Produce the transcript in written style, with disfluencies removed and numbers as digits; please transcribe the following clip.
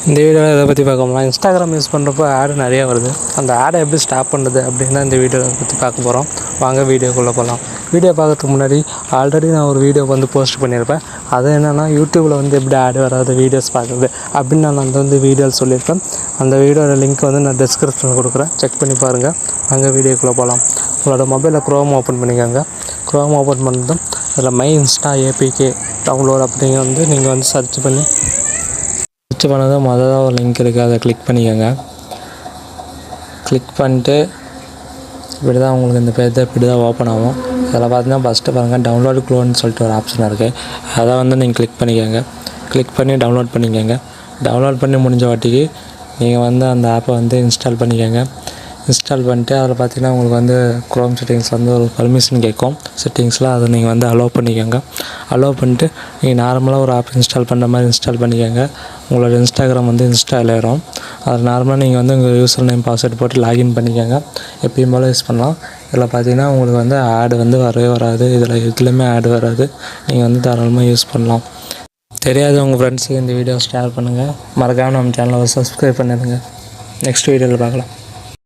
இந்த வீடியோவில் இதை பற்றி பார்க்க இன்ஸ்டாகிராம் யூஸ் பண்ணுறப்போ ஆடு நிறையா வருது. அந்த ஆடை எப்படி ஸ்டாப் பண்ணுறது அப்படின்னு இந்த வீடியோவை பற்றி பார்க்க போகிறோம். வாங்க வீடியோக்குள்ளே போகலாம். வீடியோ பார்க்கறதுக்கு முன்னாடி ஆல்ரெடி நான் ஒரு வீடியோ போஸ்ட் பண்ணியிருப்பேன். அது என்னென்னா யூடியூப்பில் எப்படி ஆடு வராது வீடியோஸ் பார்க்குறது அப்படின்னு நான் வீடியோவில் சொல்லியிருப்பேன். அந்த வீடியோட லிங்க் நான் டிஸ்கிரிப்ஷனில் கொடுக்குறேன், செக் பண்ணி பாருங்கள். வாங்க வீடியோக்குள்ளே போகலாம். உங்களோட மொபைலில் க்ரோம் ஓப்பன் பண்ணிக்கோங்க. க்ரோம் ஓப்பன் பண்ணதும் அதில் மை இன்ஸ்டா ஏபிகே டவுன்லோட் அப்படிங்க நீங்கள் சர்ச் பண்ணதும் மொதல் ஒரு லிங்க் இருக்குது, அதை கிளிக் பண்ணிக்கோங்க. கிளிக் பண்ணிட்டு இப்படி தான் உங்களுக்கு இந்த பேஜ் இப்படி தான் ஓப்பன் ஆகும். அதில் பார்த்தீங்கன்னா ஃபஸ்ட்டு பாருங்கள் டவுன்லோடு க்ளோன்னு சொல்லிட்டு ஒரு ஆப்ஷன் இருக்குது. அதை நீங்கள் கிளிக் பண்ணிக்கோங்க. கிளிக் பண்ணி டவுன்லோட் பண்ணிக்கோங்க. டவுன்லோட் பண்ணி முடிஞ்ச வாட்டிக்கு நீங்கள் அந்த ஆப்பை இன்ஸ்டால் பண்ணிக்கோங்க. இன்ஸ்டால் பண்ணிட்டு அதில் பார்த்தீங்கன்னா உங்களுக்கு க்ரோம் செட்டிங்ஸில் ஒரு பர்மிஷன் கேட்கும். செட்டிங்ஸில் அதை நீங்கள் அலோவ் பண்ணிக்கோங்க. அலோவ் பண்ணிட்டு நீங்கள் நார்மலாக ஒரு ஆப் இன்ஸ்டால் பண்ணுற மாதிரி இன்ஸ்டால் பண்ணிக்கோங்க. உங்களோட இன்ஸ்டாகிராம் இன்ஸ்டால் ஆயிரும். அது நார்மலாக நீங்கள் உங்கள் யூசர் நேம் பாஸ்வேர்டு போட்டு லாகின் பண்ணிக்கோங்க. எப்பயும் போல் யூஸ் பண்ணலாம். இதில் பார்த்தீங்கன்னா உங்களுக்கு ஆடு வரவே வராது. எதுலேயுமே ஆடு வராது. நீங்கள் தாராளமாக யூஸ் பண்ணலாம். தெரியாத உங்கள் ஃப்ரெண்ட்ஸுக்கு இந்த வீடியோ ஷேர் பண்ணுங்கள். மறக்காமல் நம்ம சேனலை சப்ஸ்கிரைப் பண்ணிடுங்க. நெக்ஸ்ட் வீடியோவில் பார்க்கலாம்.